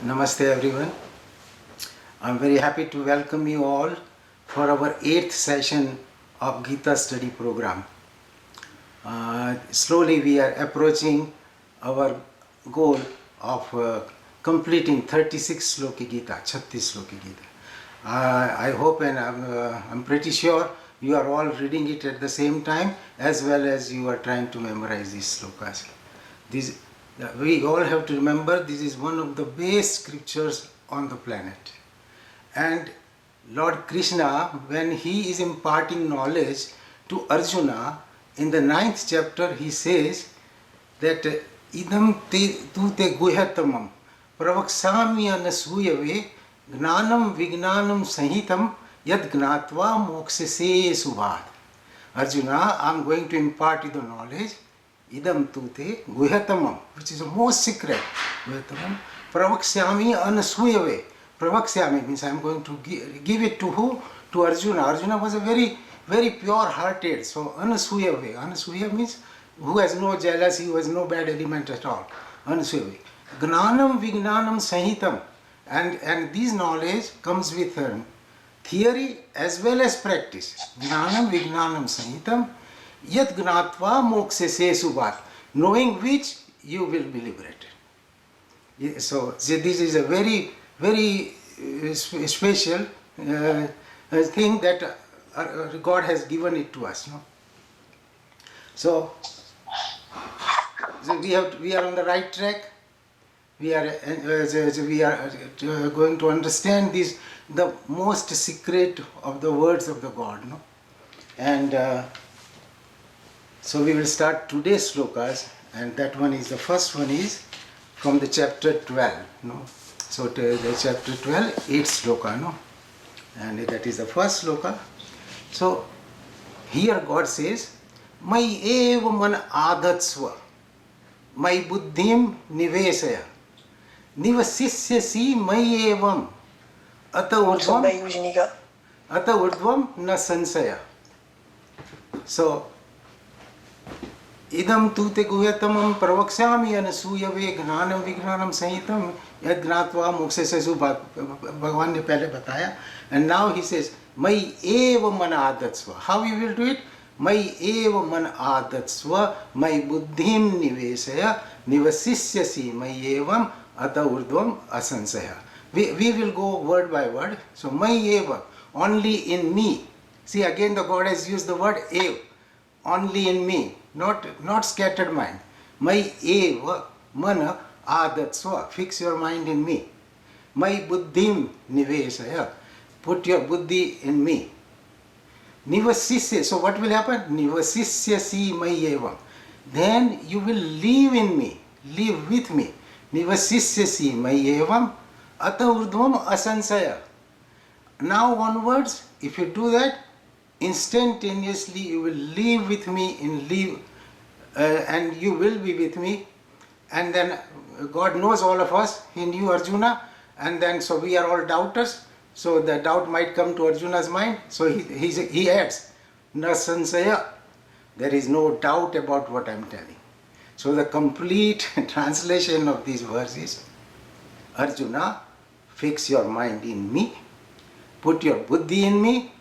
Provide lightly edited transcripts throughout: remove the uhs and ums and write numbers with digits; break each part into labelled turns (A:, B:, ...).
A: Namaste everyone. I'm very happy to welcome you all for our 8th session of Gita study program. Slowly we are approaching our goal of completing 36 Sloki Gita, 36 Sloki Gita. I hope and I'm pretty sure you are all reading it at the same time as well as you are trying to memorize these slokas. We all have to remember this is one of the best scriptures on the planet. And Lord Krishna, when he is imparting knowledge to Arjuna, in the 9th chapter he says that idam tu te guhyatamam pravaksami anasuyave gnanam vignanam sahitam yad gnatva mokshase subhat. Arjuna, I am going to impart you the knowledge idam tu te guhyatamam, which is the most secret. Guhyatamam pravaksyami anasuyave. Pravaksyami means I am going to give it to who? To Arjuna. Arjuna was a very, very pure-hearted. So anasuyave. Anasuya means who has no jealousy, who has no bad element at all. Anasuyave. Gnanam vignanam sahitam. And this knowledge comes with theory as well as practice. Gnanam vignanam sahitam. Yat gnatva mokshase subhat. Knowing which you will be liberated. So this is a very, very special thing that God has given it to us. No? So we are on the right track. We are going to understand this, the most secret of the words of the God. No? And so we will start today's slokas, and that one is, the first one is from the chapter 12. No? So the chapter 12, 8th sloka, no? And that is the first sloka. So here God says, Mai eva man adatsva, Mai buddhim nivesaya, nivasisyasi mai evam, ata urdvam na sansaya. So idam tu te guhyatamam pravaksyami anasuyave gnanam vignanam sahitam yad gnatva mokshase subhat. Bhagavan ne pehle bataya. And now he says, Mai eva man adatsva. How you will do it? Mai eva man adatsva, Mai buddhim nivesaya, nivasisyasi mai evam ata urdvam asansaya. We will go word by word. So Mai eva, only in me. See, again the God has used the word ev, only in me. Not scattered mind. Mai eva mana adatsva. Fix your mind in me. Mai buddhim nivesaya. Put your buddhi in me. Nivasisya. So what will happen? Nivasisyasi mai evam. Then you will live in me. Live with me. Nivasisyasi mai evam. Ata urdhvam asansaya. Now onwards, if you do that, instantaneously you will live with me and you will be with me. And then God knows all of us. He knew Arjuna, and then so we are all doubters. So the doubt might come to Arjuna's mind. So he adds, na sansaya. There is no doubt about what I am telling. So the complete translation of these verses, Arjuna, fix your mind in me, put your buddhi in me,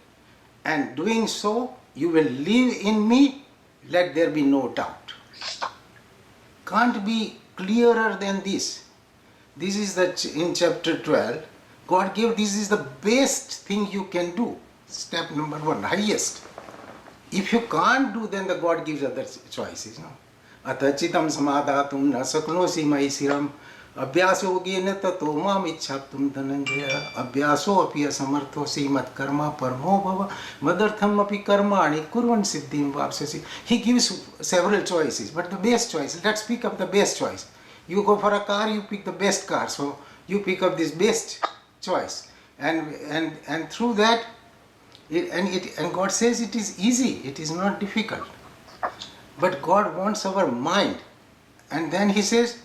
A: and doing so, you will live in me, let there be no doubt. Can't be clearer than this. This is in chapter 12, God gave, this is the best thing you can do. Step number 1, highest. If you can't do, then the God gives other choices. No? Atachitam samadhatum na saknosi maisiram abhyaso gena tato mam ichhaptum dhananjaya abhyaso api asamarthosi mat karma parmo bhava madartham api karmani kurvan siddhim vapsasi. He gives several choices, but the best choice, let's pick up the best choice. You go for a car, you pick the best car, so you pick up this best choice, and through that, and God says it is easy, it is not difficult. But God wants our mind, and then He says,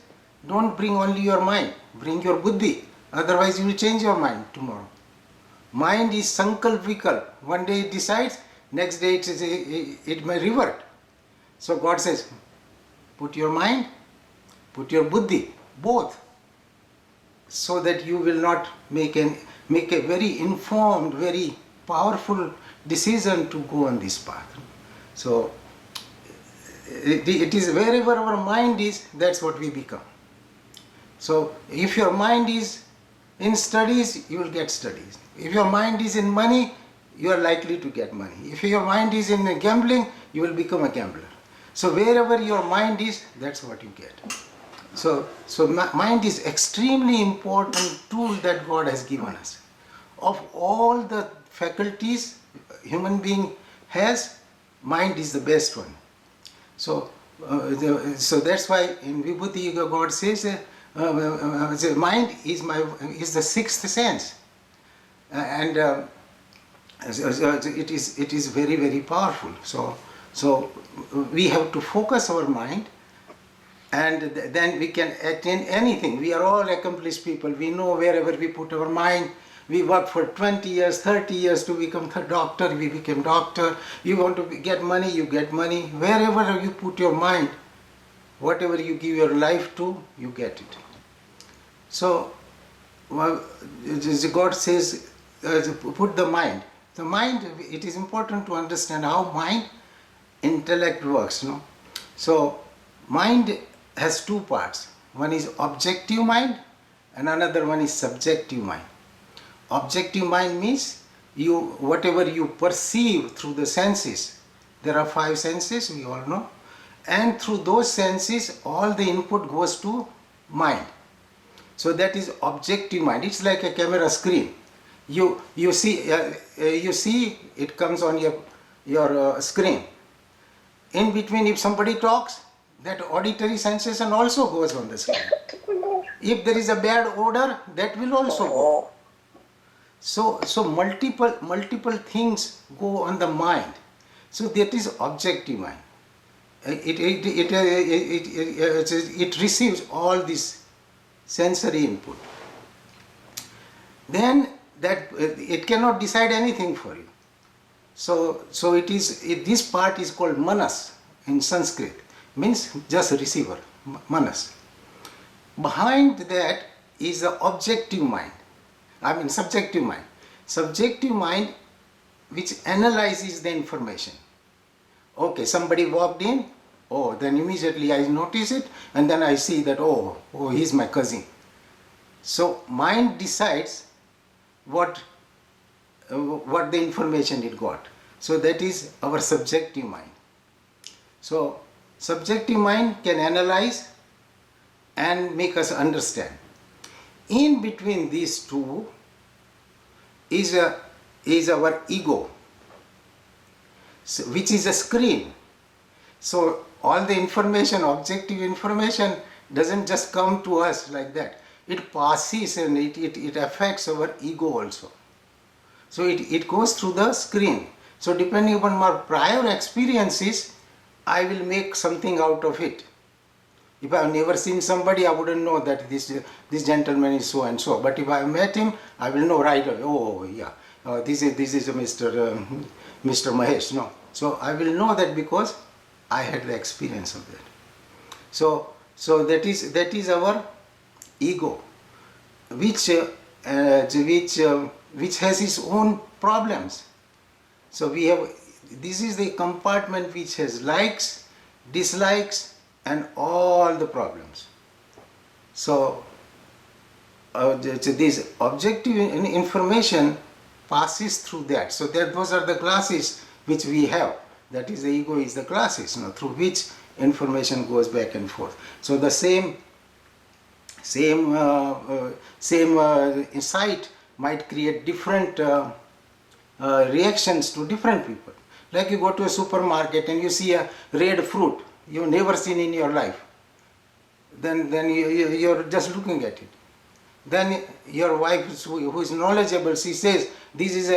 A: don't bring only your mind, bring your buddhi, otherwise you will change your mind tomorrow. Mind is sankalpikal. One day it decides, next day it may revert. So God says, put your mind, put your buddhi, both. so that you will not make a very informed, very powerful decision to go on this path. So it is wherever our mind is, that's what we become. So if your mind is in studies, you will get studies. If your mind is in money, you are likely to get money. If your mind is in gambling, you will become a gambler. So wherever your mind is, that's what you get. So mind is extremely important tool that God has given us. Of all the faculties human being has, mind is the best one. So that's why in Vibhuti Yoga God says, the mind is the sixth sense, and it is very, very powerful. So we have to focus our mind, and then we can act in anything. We are all accomplished people. We know wherever we put our mind. We work for 20 years, 30 years to become a doctor, we become doctor. You want to get money, you get money. Wherever you put your mind, whatever you give your life to, you get it. So God says, put the mind. The mind, it is important to understand how mind, intellect works. No? So mind has two parts. One is objective mind and another one is subjective mind. Objective mind means whatever you perceive through the senses. There are 5 senses, we all know. And through those senses, all the input goes to mind. So that is objective mind. It's like a camera screen. You see it comes on your screen. In between, if somebody talks, that auditory sensation also goes on the screen. If there is a bad odor, that will also go. So multiple things go on the mind. So that is objective mind. It receives all this sensory input. Then that it cannot decide anything for you. So this part is called manas in Sanskrit, means just receiver, manas. Behind that is the objective mind. Subjective mind. Subjective mind which analyzes the information. Okay, somebody walked in, then immediately I notice it, and then I see that, he's my cousin. So mind decides what the information it got. So that is our subjective mind. So subjective mind can analyze and make us understand. In between these two is our ego, which is a screen. So all the information, objective information, doesn't just come to us like that. It passes and it affects our ego also. So it goes through the screen. So depending upon my prior experiences, I will make something out of it. If I have never seen somebody, I wouldn't know that this gentleman is so and so. But if I have met him, I will know right away. This is a Mr. Mahesh. No, so I will know that because I had the experience of that. So that is our ego, which has its own problems. So this is the compartment which has likes, dislikes, and all the problems. So this objective information passes through that. So those are the glasses which we have. That is, the ego is the glasses, through which information goes back and forth. So the same insight might create different reactions to different people. Like you go to a supermarket and you see a red fruit you've never seen in your life. Then you're just looking at it. Then your wife, who is knowledgeable, she says, this is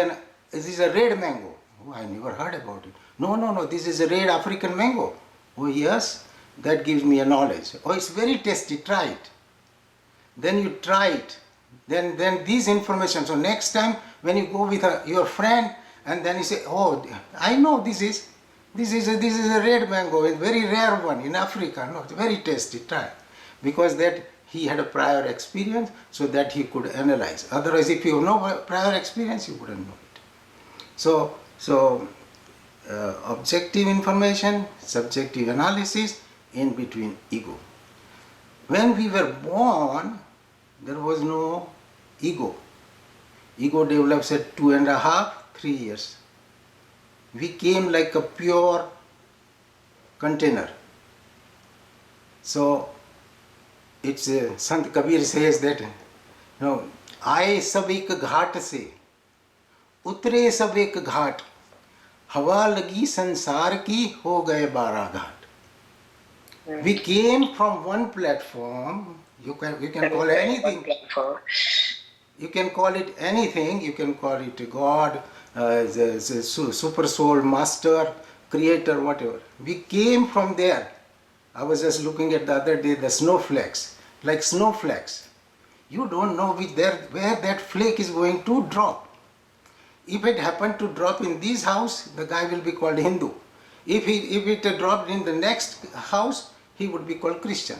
A: a red mango. Oh, I never heard about it. No, this is a red African mango. Oh yes, that gives me a knowledge. Oh, it's very tasty, try it. Then you try it. Then these information. So next time when you go with your friend, and then you say, I know this is a red mango, a very rare one in Africa. No, it's very tasty, try. Because that he had a prior experience so that he could analyze. Otherwise, if you have no prior experience, you wouldn't know it. So objective information, subjective analysis, in between ego. When we were born, there was no ego. Ego develops at 2.5, 3 years. We came like a pure container. So it's Sant Kabir says that, आए सब एक घाट से, उतरे सब एक घाट, हवा लगी संसार की, हो गए 12 घाट. We came from one platform. You can call it anything. You can call it anything. You can call it God, the super soul, master, creator, whatever. We came from there. I was just looking at the other day the snowflakes, like snowflakes. You don't know where that flake is going to drop. If it happened to drop in this house, the guy will be called Hindu. If it dropped in the next house, he would be called Christian.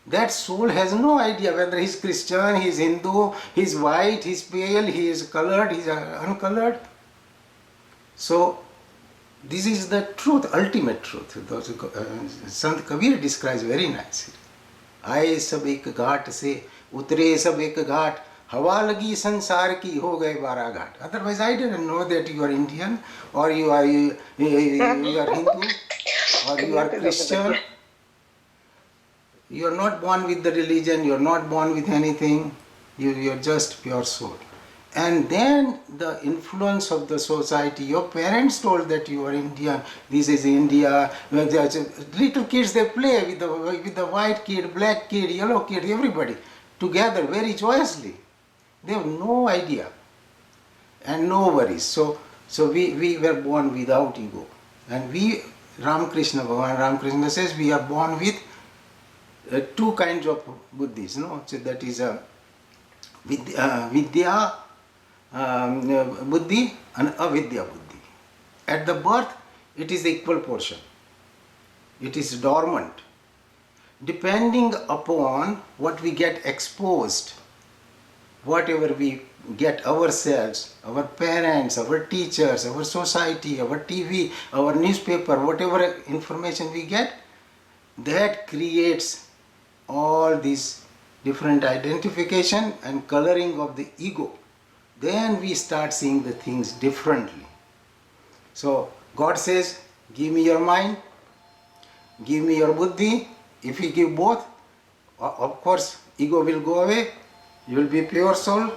A: That soul has no idea whether he's Christian, he's Hindu, he's white, he's pale, he is colored, he's uncolored. So this is the truth, ultimate truth. Sant Kabir describes very nicely. आए सब एक घाट से, उतरे सब एक घाट, हवा लगी संसार की, हो गए 12 घाट. Otherwise, I didn't know that you are Indian, or you are Hindu, or you are Christian. You are not born with the religion, you are not born with anything, you are just pure soul. And then the influence of the society, your parents told that you are Indian, this is India. Little kids, they play with the white kid, black kid, yellow kid, everybody together very joyously. They have no idea and no worries. So we were born without ego. And Ramakrishna, Bhagavan Ramakrishna says, we are born with two kinds of buddhis, So that is vidya buddhi and avidya buddhi. At the birth, it is the equal portion. It is dormant. Depending upon what we get exposed, whatever we get ourselves, our parents, our teachers, our society, our TV, our newspaper, whatever information we get, that creates all these different identification and coloring of the ego. Then we start seeing the things differently. So God says, give me your mind, give me your buddhi. If we give both, of course ego will go away, you will be pure soul,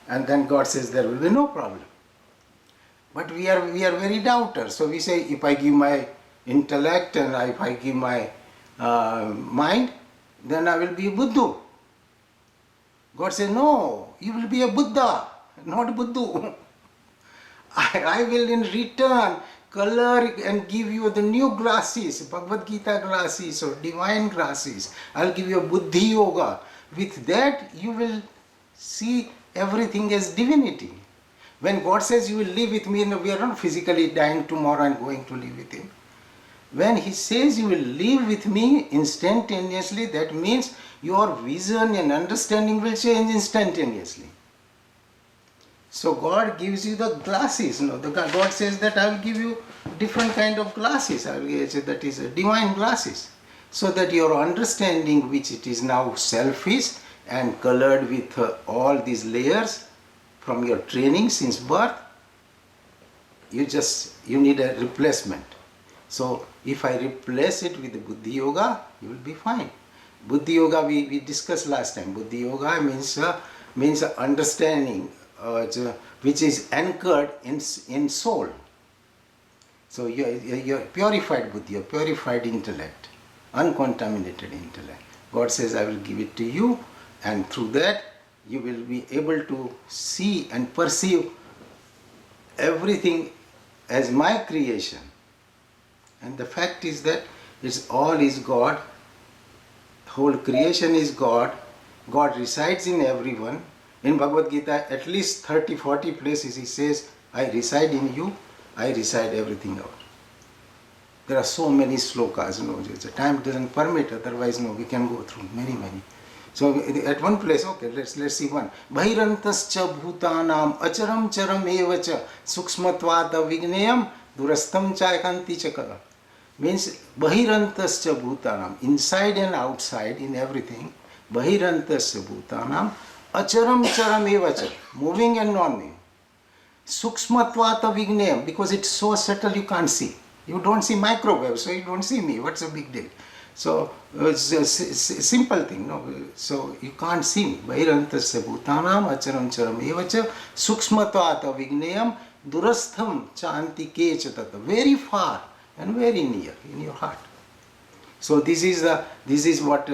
A: and then God says there will be no problem. But we are very doubters. So we say, if I give my intellect and if I give my mind, then I will be a Buddha. God says, no, you will be a Buddha, not Buddha. I will in return color and give you the new glasses, Bhagavad Gita glasses or divine glasses. I'll give you a Buddhi Yoga. With that, you will see everything as divinity. When God says you will live with me, we are not physically dying tomorrow and going to live with Him. When He says you will live with me instantaneously, that means your vision and understanding will change instantaneously. So God gives you the glasses. God says that I will give you different kind of glasses. I will give, that is divine glasses. So that your understanding, which it is now selfish and colored with all these layers from your training since birth, you need a replacement. So if I replace it with the Buddhi Yoga, you will be fine. Buddhi Yoga we discussed last time. Buddhi Yoga means understanding which is anchored in soul. So you're purified Buddhi, you're purified intellect, uncontaminated intellect. God says, I will give it to you, and through that you will be able to see and perceive everything as my creation. And the fact is that all is God, whole creation is God, God resides in everyone. In Bhagavad Gita, at least 30-40 places He says, I reside in you, I reside everything out. There are so many slokas, the time doesn't permit, otherwise we can go through many. So at one place, okay, let's see one. Bhairantascha bhutanam acharam charam evacha sukshmatvat avigneyam durastam chayakanti chakara. Means Bhahirantascha bhutanam, inside and outside in everything. Bhahirantascha bhutanam acharam charam evacha, moving and non-moving. Sukshmatvata vigneyam, because it's so subtle you can't see. You don't see microwave, so you don't see me. What's a big deal? So it's a simple thing, no? So you can't see me. Bhairantasya bhutanam acharam charam evacha sukshmatvata vigneyam durastham chantike chatata. Very far and very near in your heart. So this is what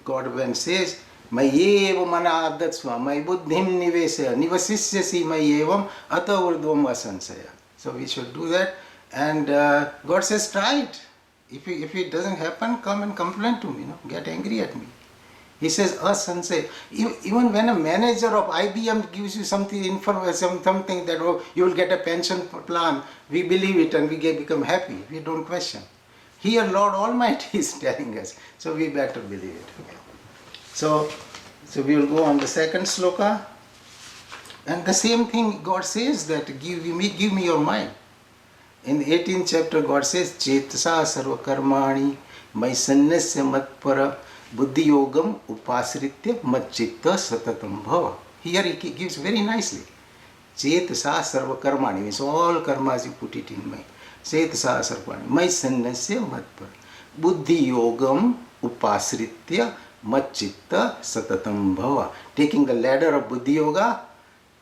A: God when says, Mayeva manadatsva, my buddhim nivesya, nivasisyasi mayevam ata urdvam asansaya. So we should do that. And God says, try it. If it doesn't happen, come and complain to me, get angry at me. He says, asansaya. Even when a manager of IBM gives you something that you will get a pension plan, we believe it and we become happy. We don't question. Here Lord Almighty is telling us, so we better believe it. Okay. So we will go on the second sloka. And the same thing God says that give me your mind. In the 18th chapter, God says, Chetasa sarva karmani mai sannasya matpara buddhi yogam upasritya matchitta satatam bhava. Here he gives very nicely. Chetasa sarva karmani means all karmas you put it in mind. Chetasa sarva karmani mai sannasya matpara buddhi yogam upasritya matchitta satatam bhava. Taking the ladder of buddhi yoga,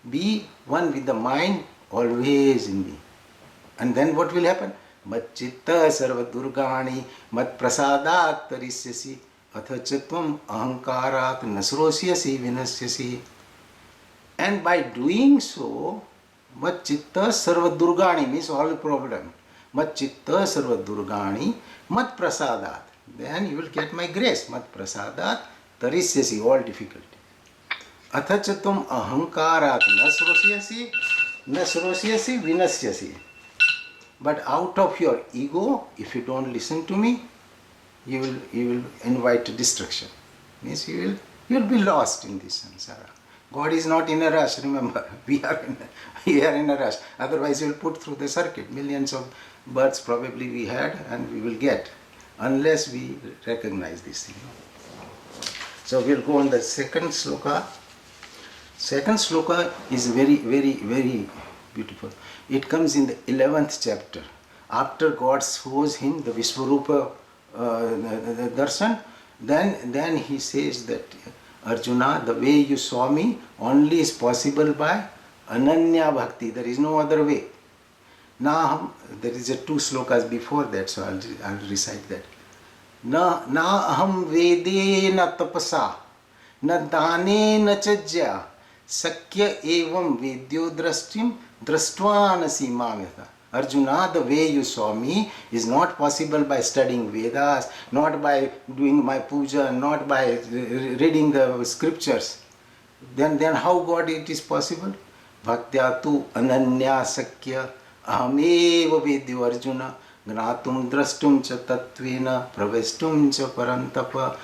A: be one with the mind always in me. And then what will happen? Matchitta sarva durgani mat prasadat tarisyasi athachatvam ahankarat nasrosyasi vinasyasi. And by doing so, matchitta sarva durgani means all the problem. Matchitta sarva durgani mat prasadat. Then you will get my grace. Mat prasadat tarisyasi, all difficulty. Athachatvam ahankarat nasrosyasi vinasyasi. But out of your ego, if you don't listen to me, you will invite destruction. Means you will be lost in this samsara. God is not in a rush, remember. We are in a rush. Otherwise you will put through the circuit. Millions of births probably we had and we will get, unless we recognize this thing. So we will go on the second sloka. Second sloka is very, very, very beautiful. It comes in the 11th chapter. After God shows him the Vishwarupa darshan, then he says that, Arjuna, the way you saw me only is possible by Ananya Bhakti. There is no other way. Now, there is a 2 slokas before that, so I'll recite that. Na aham vede na tapasa, na dane na chajya, sakya evam vedyo drashtim drastvana simamyata. Arjuna, the way you saw me is not possible by studying Vedas, not by doing my puja, not by reading the scriptures. Then how God it is possible? Bhaktya tu ananya sakya ahameva vedyo Arjuna gnatum drastum cha tattvena pravestum cha parantapa.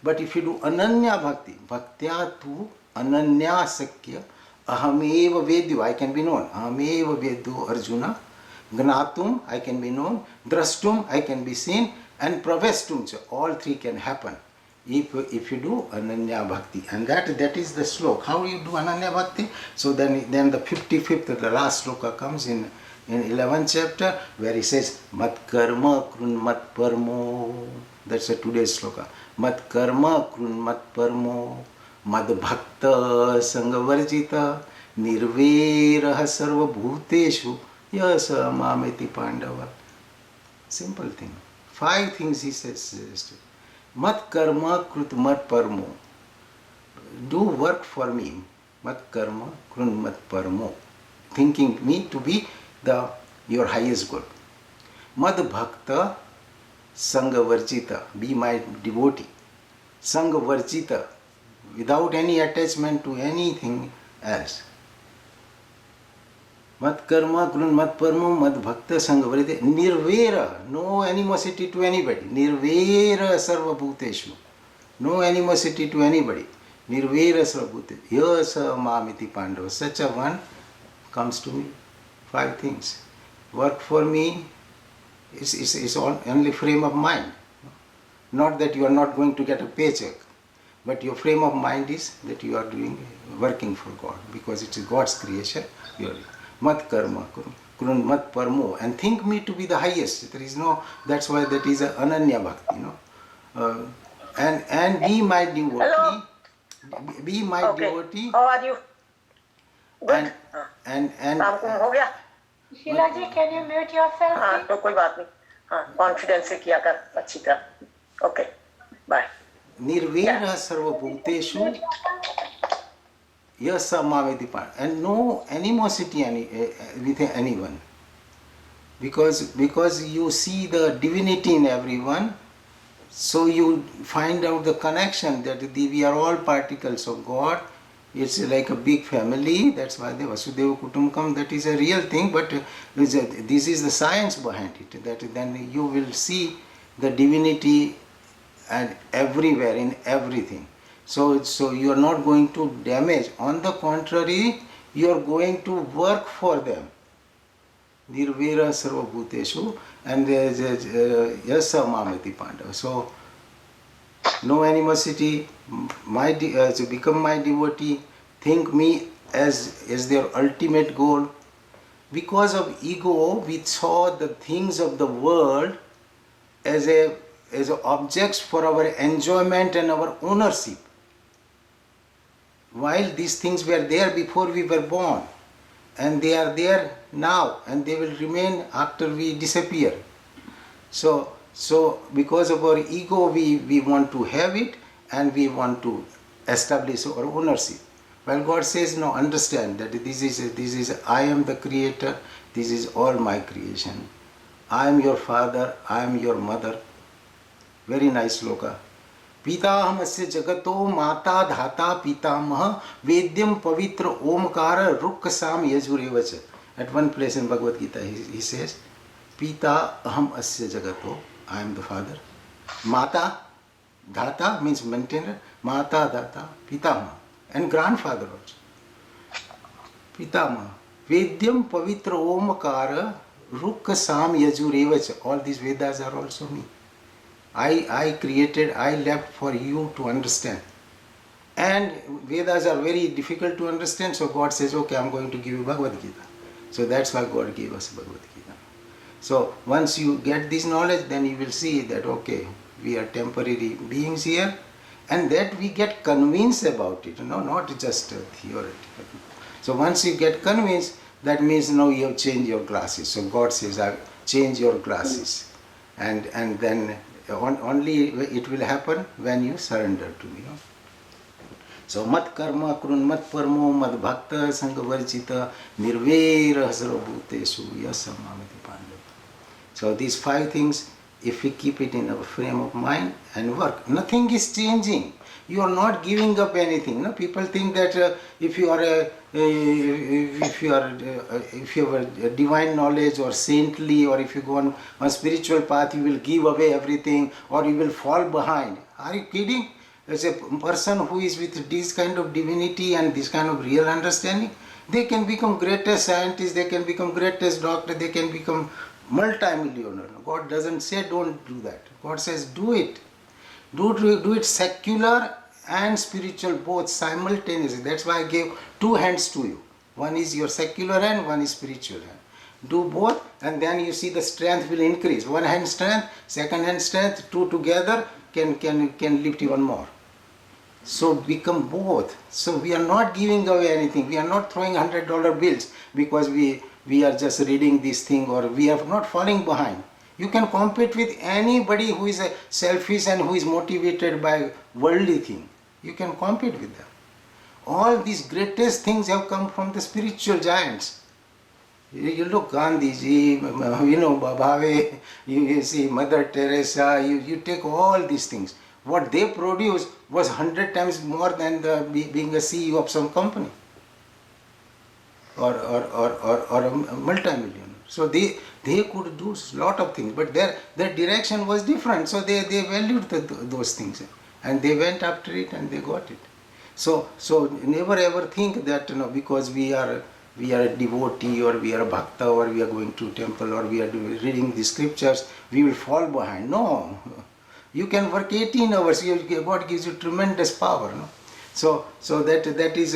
A: But if you do ananya bhakti, bhaktya tu ananya sakya ahameva vedyo, I can be known. Ahameva vedyo Arjuna. Gnatum, I can be known. Drastum, I can be seen. And pravestum, all 3 can happen if you do Ananya Bhakti. And that is the slok. How do you do Ananya Bhakti? So then the 55th, the last sloka comes in 11th chapter, where he says, Mat karma krun mat parmo. That's a today's sloka. Mat karma krun mat parmo. Mad bhakta sangavarjita nirveraha sarva bhuteshu yasa mameti pandava. Simple thing. 5 things he says. Mat karma krut mat parmo. Do work for me. Mat karma krun mat parmo. Thinking me to be your highest good. Mad bhakta sangavarjita. Be my devotee. Sangavarjita. Without any attachment to anything else. Mat karma krun mat parmo mad bhakta sangavarite nirvera, no animosity to anybody. Nirvera sarva bhuteshu. no animosity to anybody. Nirvera Sarvabhute, Yasa Mamiti Pandava. Such a one comes to me. 5 things. Work for me is only frame of mind. Not that you are not going to get a paycheck, but your frame of mind is that you are working for God, because it is God's creation. You are mat karma kurun mat parmo, and think me to be the highest. There is no, that's why that is a ananya bhakti, and be my devotee.
B: Hello.
A: Be my
B: Okay.
A: devotee.
B: How are you? Good.
A: and
B: काम कुम हो गया?
C: शीला जी, can you mute yourself?
B: हाँ,
C: please?
B: तो कोई बात नहीं. हाँ, कॉन्फिडेंस से किया कर अच्छी तरह. Okay, bye.
A: Nirvera sarvabhuteshu yasa mamiti pan, and no animosity with anyone, because you see the divinity in everyone, so you find out the connection that we are all particles of God. It's like a big family. That's why the Vasudeva Kutumbakam, that is a real thing, but this is the science behind it, that then you will see the divinity and everywhere, in everything. So you are not going to damage. On the contrary, you are going to work for them. Nirvera sarvabhuteshu, and yasa mamati pandava. So no animosity. To become my devotee, think me as their ultimate goal. Because of ego, we saw the things of the world as objects for our enjoyment and our ownership, while these things were there before we were born, and they are there now, and they will remain after we disappear. So because of our ego, we want to have it, and we want to establish our ownership. Well, God says, no, understand that this is I am the creator, this is all my creation. I am your father, I am your mother. Very nice sloka. Pitahamasya jagato mata dhata pitamah vedyam pavitra omkara rukkasam yajurevacha. At one place in Bhagavad Gita he says, Pita aham asya jagato, I am the father. Mata dhata means maintainer. Mata dhata pitama, and grandfather also. Pitama vedyam pavitra omkara rukkasam yajurevacha. All these Vedas are also me. I created, I left for you to understand. And Vedas are very difficult to understand, so God says, okay, I'm going to give you Bhagavad Gita. So that's why God gave us Bhagavad Gita. So once you get this knowledge, then you will see that, okay, we are temporary beings here, and that we get convinced about it, not just theoretical. So once you get convinced, that means now you have changed your glasses. So God says, I've changed your glasses. And then only it will happen when you surrender to me. So mat karma kurun mat parmo mad bhakta sanghavarjita nirvera sarvabhuteshu yasa mamiti pandava. So these 5 things, if we keep it in our frame of mind and work, nothing is changing. You are not giving up anything. No, people think that if you have a divine knowledge or saintly, or if you go on a spiritual path, you will give away everything, or you will fall behind. Are you kidding? As a person who is with this kind of divinity and this kind of real understanding, they can become greatest scientists, they can become greatest doctor, they can become multi-millionaire. God doesn't say don't do that. God says do it. Do it secular and spiritual both simultaneously. That's why I gave 2 hands to you. One is your secular hand, one is spiritual hand. Do both, and then you see the strength will increase. One hand strength, second hand strength, 2 together can lift even more. So become both. So we are not giving away anything. We are not throwing $100 bills because we are just reading this thing, or we are not falling behind. You can compete with anybody who is selfish and who is motivated by worldly thing. You can compete with them. All these greatest things have come from the spiritual giants. You look Gandhiji, Bhave, you see Mother Teresa, you take all these things. What they produced was 100 times more than being a CEO of some company or a multi-millionaire. So they could do a lot of things, but their direction was different. So they valued those things, and they went after it and they got it. So never ever think that because we are a devotee or we are a bhakta or we are going to temple or we are reading the scriptures, we will fall behind. No, you can work 18 hours. God gives you tremendous power. No? So that is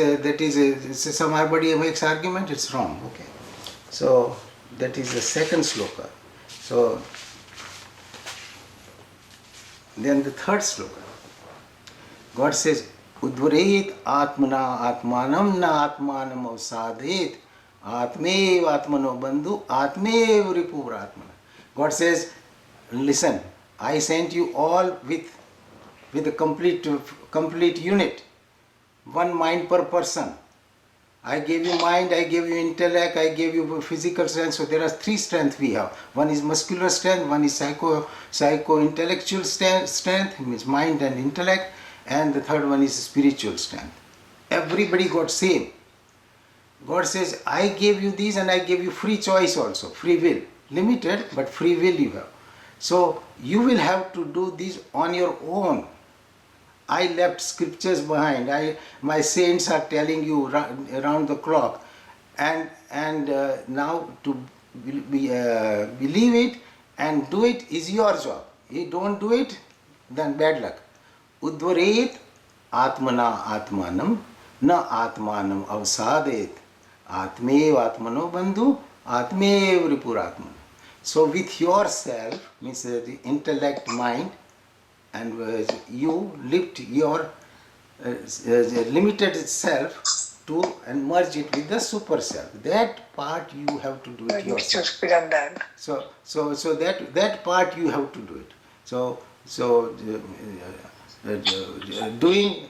A: somebody makes argument, it's wrong. Okay. So that is the second sloka. So then the third sloka. God says, Udvaret atmana atmanam na atmanam avsadhet atmev atmano bandhu atmev ripuratmana. God says, listen, I sent you all with a complete unit, one mind per person. I gave you mind, I gave you intellect, I gave you physical strength. So there are three strengths we have. One is muscular strength, one is psycho-intellectual strength, means mind and intellect, and the third one is spiritual strength. Everybody got same. God says, I gave you these and I gave you free choice also, free will. Limited, but free will you have. So you will have to do this on your own. I left scriptures behind. My saints are telling you around the clock, and now to believe it and do it is your job. You don't do it, then bad luck. Udvaret atmana atmanam na atmanam avsadet atmev atmano bandhu atmev ripuratmana. So with yourself, means the intellect, mind, and you lift your limited self to and merge it with the super self. That part you have to do it yourself. So that part you have to do it. So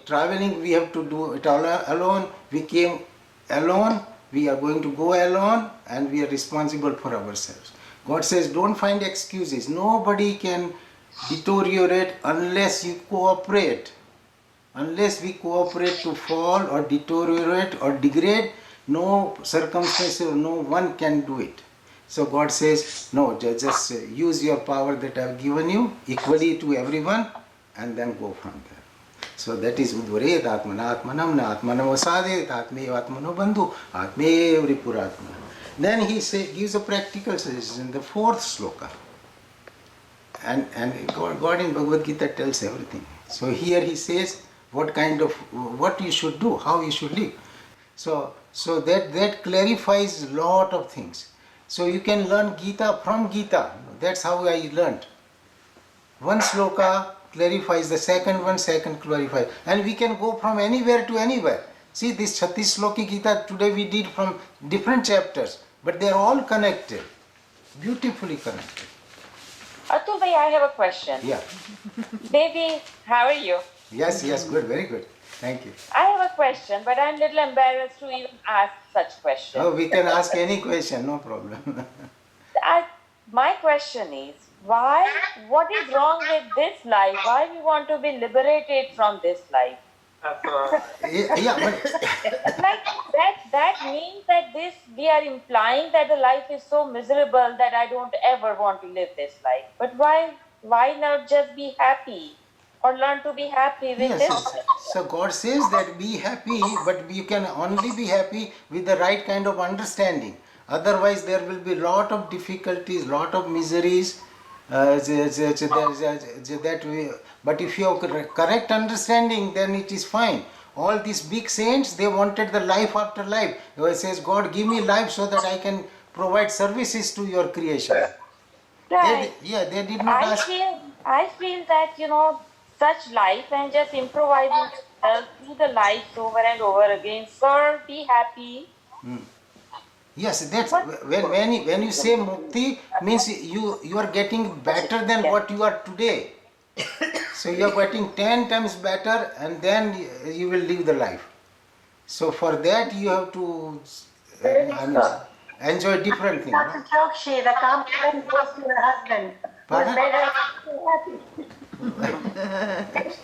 A: traveling, we have to do it all alone. We came alone. We are going to go alone, and we are responsible for ourselves. God says, don't find excuses. Nobody can deteriorate unless you cooperate. Unless we cooperate to fall or deteriorate or degrade, no circumstance, no one can do it. So God says, no, just use your power that I have given you equally to everyone and then go from there. So that is Udvaret atmana atmanam na atmanam vasadet atmev atmano bandhu atmev ripuratmana. Then he gives a practical suggestion in the fourth sloka. And God in Bhagavad Gita tells everything. So here he says what you should do, how you should live. So that clarifies a lot of things. So you can learn Gita from Gita. That's how I learned. One sloka clarifies the second one, second clarifies. And we can go from anywhere to anywhere. See, this 36 sloki Gita today we did from different chapters, but they are all connected, beautifully connected.
D: Atul bhai, I have a question.
A: Yeah.
D: Baby, how are you?
A: Yes, good, very good. Thank you.
D: I have a question, but I'm a little embarrassed to even ask such questions.
A: Oh, we can ask any question, no problem.
D: My question is, what is wrong with this life? Why we want to be liberated from this life?
A: Yeah, but
D: Like that means that we are implying that the life is so miserable that I don't ever want to live this life. But why not just be happy or learn to be happy with this?
A: So God says that be happy, but you can only be happy with the right kind of understanding. Otherwise, there will be lot of difficulties, lot of miseries. But if you have correct understanding, then it is fine. All these big saints, they wanted the life after life. It says, God, give me life so that I can provide services to your creation.
D: Right.
A: They did not ask.
D: I feel that, such life and just improvising through the life over and over again. Serve, be happy.
A: Yes, that's when you say mukti, means you are getting better than what you are today. So you are getting 10 times better, and then you will live the life. So for that you have to enjoy different things.
C: Dr. Chokshi, the compliment goes to the husband.
A: Pardon?
C: Who's made us happy.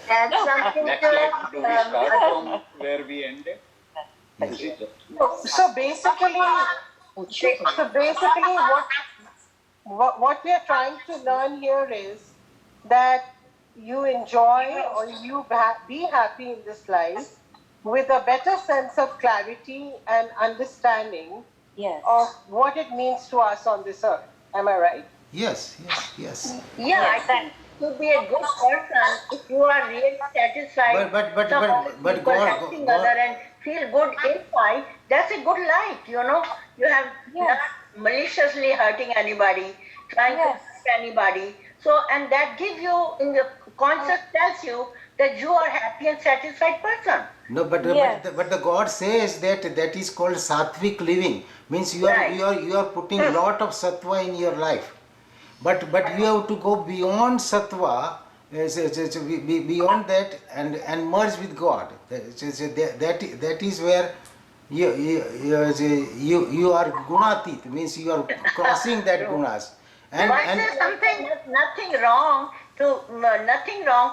C: Add something
E: Next
C: to
E: slide, do we start
C: it.
E: from where we ended?
F: So basically, what we are trying to learn here is that you enjoy or you be happy in this life with a better sense of clarity and understanding
D: Yes.
F: of what it means to us on this earth. Am I right?
A: Yes, yes, yes.
C: Yeah, I think to be a good person, if you are really satisfied, some other
A: but
C: people
A: God,
C: helping other and feel good inside, that's a good life, you know. You have not maliciously hurting anybody, trying to
D: Yes.
C: hurt anybody. So, and that gives you, in the conscience tells you that you are happy and satisfied person.
A: no,
D: Yes.
A: but the God says that is called sattvic living. Means
C: Right.
A: you are putting lot of sattva in your life. But you have to go beyond sattva, beyond that, and merge with God. That is where you are gunatit, means you are crossing that gunas.
C: But there's nothing wrong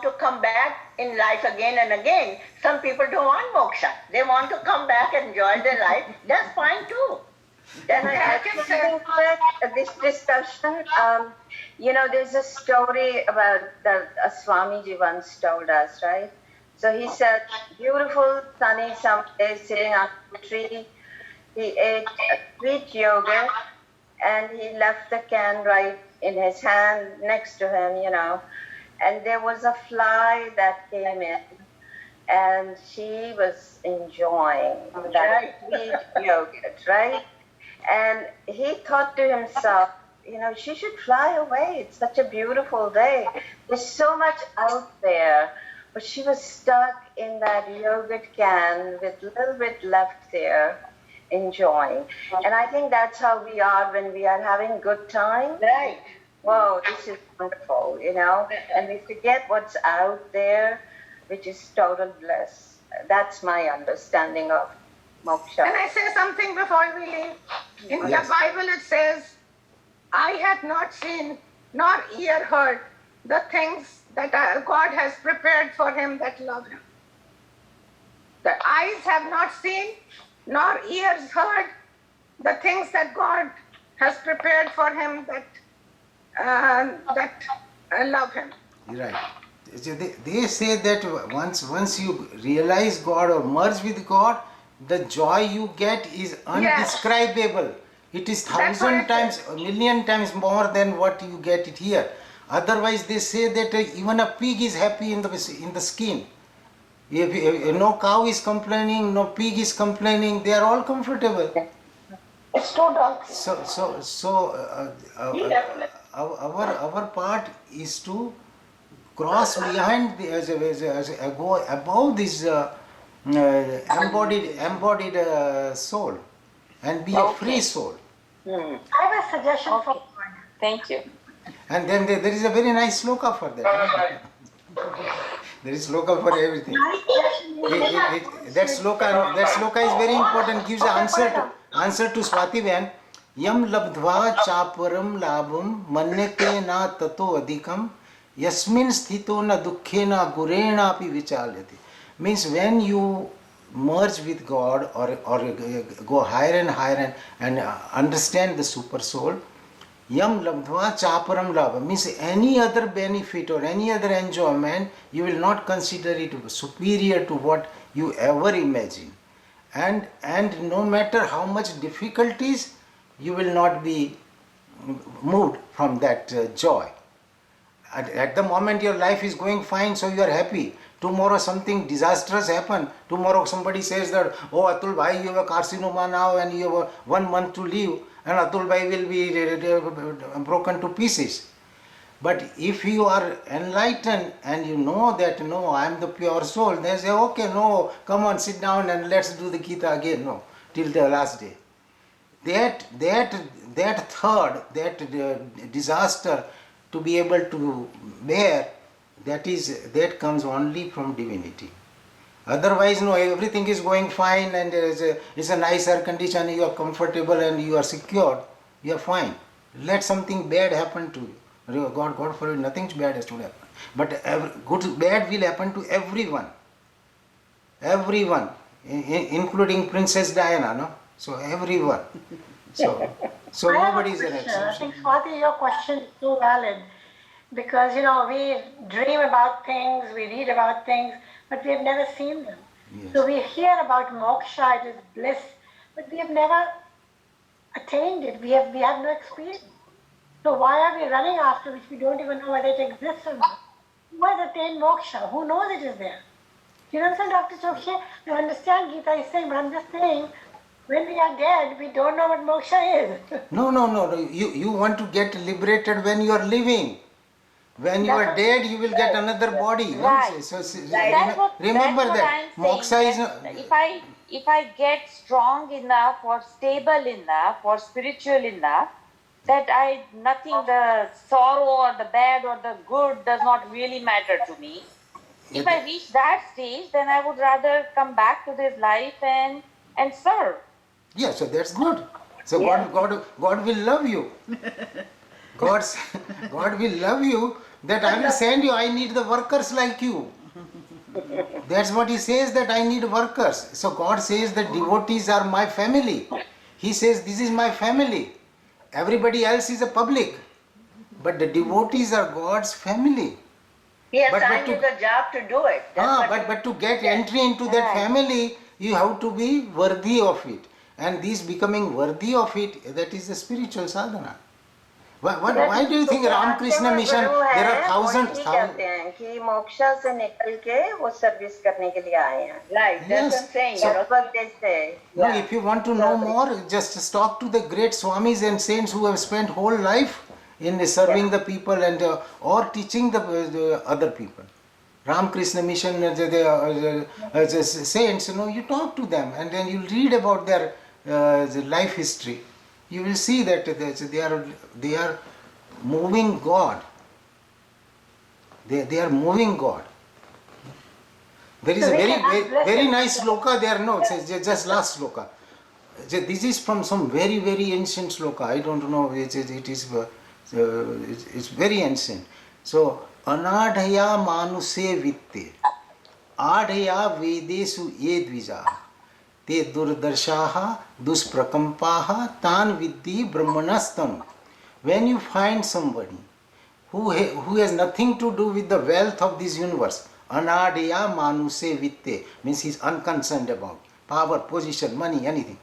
C: to come back in life again and again. Some people don't want moksha. They want to come back and enjoy their life. That's fine too.
G: Can I add something to this discussion? There's a story about that Swamiji once told us, right? So he said, beautiful sunny summer day sitting under a tree. He ate a sweet yogurt and he left the can right in his hand next to him, and there was a fly that came in and she was enjoying that sweet yogurt, right? And he thought to himself, she should fly away. It's such a beautiful day. There's so much out there. But she was stuck in that yogurt can with a little bit left there, enjoying. And I think that's how we are when we are having good time.
C: Right.
G: Whoa, this is wonderful, and we forget what's out there, which is total bliss. That's my understanding of moksha.
F: Can I say something before we leave? In the Bible it says, "I had not seen nor ear heard the things that God has prepared for him that love him." The eyes have not seen nor ears heard the things that God has prepared for him that love him.
A: Right. They say that once you realize God or merge with God, the joy you get is undescribable. It is
F: That's what
A: 1,000 times, a million times more than what you get it here. Otherwise, they say that even a pig is happy in the skin. If no cow is complaining, no pig is complaining, they are all comfortable.
C: It's two dogs.
A: Our part is to cross behind go above this embodied soul and be a free soul.
C: I have a suggestion for
D: Thank you.
A: And then there is a very nice sloka for that. There is sloka for everything. That sloka is very important. Gives an answer to Swati Van. Yam labdva chaparam labam manyate na tato adhikam yasmin sthito na dukkhe na gurena api vichalyate. Means when you merge with God or go higher and higher and understand the super soul, yam labdva chaparam labha, means any other benefit or any other enjoyment, you will not consider it superior to what you ever imagine. And no matter how much difficulties, you will not be moved from that joy. At the moment your life is going fine, so you are happy. Tomorrow something disastrous happen. Tomorrow somebody says that, oh Atul bhai, you have a carcinoma now and you have 1 month to live, and Atul bhai will be broken to pieces. But if you are enlightened and you know that, no, I am the pure soul, they say, okay, no, come on, sit down and let's do the Gita again, no, till the last day. That disaster to be able to bear, that comes only from divinity. Otherwise, no, everything is going fine and it's a nice air condition, you are comfortable and you are secured, you are fine. Let something bad happen to you. God forbid, nothing bad has to happen. But bad will happen to everyone. Everyone, including Princess Diana, no? So everyone. So nobody is an
C: I
A: exception.
C: think Swati, your question is so valid.
F: Because, we dream about things, we read about things, but we have never seen them.
A: Yes.
F: So we hear about moksha, it is bliss, but we have never attained it. We have no experience. So why are we running after which we don't even know whether it exists or not? Who has attained moksha? Who knows it is there? You understand, Dr. Chokshi? I understand Gita is saying, but I'm just saying, when we are dead, we don't know what moksha is.
A: No. You want to get liberated when you are living. When you are dead, you will get another body. no?
D: Right.
A: Remember
D: that's what
A: that.
D: I'm saying,
A: Moksha is
D: that
A: not.
D: if I get strong enough or stable enough or spiritual enough, that nothing, the sorrow or the bad or the good does not really matter to me. If I reach that stage, then I would rather come back to this life and serve.
A: Yeah, so that's good. So God will love you. God will love you, that I will send you. I need the workers like you. That's what he says, that I need workers. So God says that devotees are my family. He says this is my family. Everybody else is a public. But the devotees are God's family.
C: He
A: But
C: assigned
A: to-
C: you the job to do it. That's what
A: But to get entry into that
D: Right.
A: family, you have to be worthy of it. And this becoming worthy of it, that is the spiritual sadhana. Why do you think Ramakrishna mission, there are thousands,
G: ही कहते हैं कि मोक्षा से निकल के वो service करने के लिए आए हैं.
C: right. That's what I'm saying.
A: So-
G: That's what they say.
A: No, if you want to know more, just talk to the great swamis and saints who have spent whole life in serving the people and or teaching the other people. Ramakrishna mission, the saints, you talk to them and then you read about their the life history. You will see that they are moving God. They are moving God. There is a very nice sloka there. No, it's just last sloka. This is from some very ancient sloka. I don't know. It's very ancient. So anadhaya manuse vitte adhaya vedesu ye dvija te durdarshaha dusprakampaha tan viddhi brahmanastam. When you find somebody who has nothing to do with the wealth of this universe, anadhaya manuse vitte means he is unconcerned about power, position, money, anything.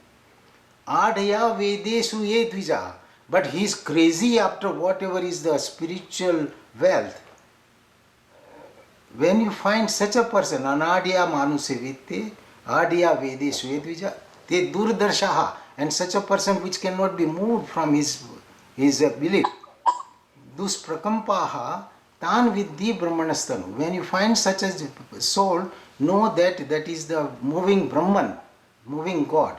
A: Adhaya vedesu ye dvija, but he is crazy after whatever is the spiritual wealth. When you find such a person, anadhya manuse vitte adhya vedesu ye dvija te durdarshaha, and such a person which cannot be moved from his belief, dusprakampaha tan viddhi brahmanastanu. When you find such a soul, know that is the moving Brahman, moving God.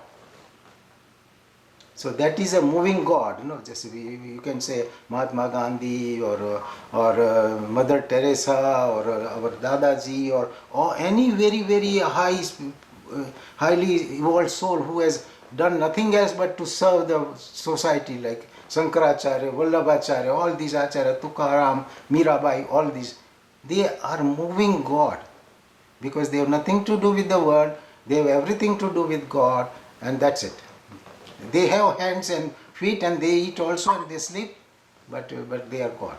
A: So that is a moving God. Just you can say Mahatma Gandhi or Mother Teresa or our Dadaji or any very highly evolved soul who has done nothing else but to serve the society, like Shankaracharya, Vallabhacharya, all these Acharya, Tukaram, Mirabai, all these. They are moving God because they have nothing to do with the world, they have everything to do with God, and that's it. They have hands and feet and they eat also and they sleep, but they are God.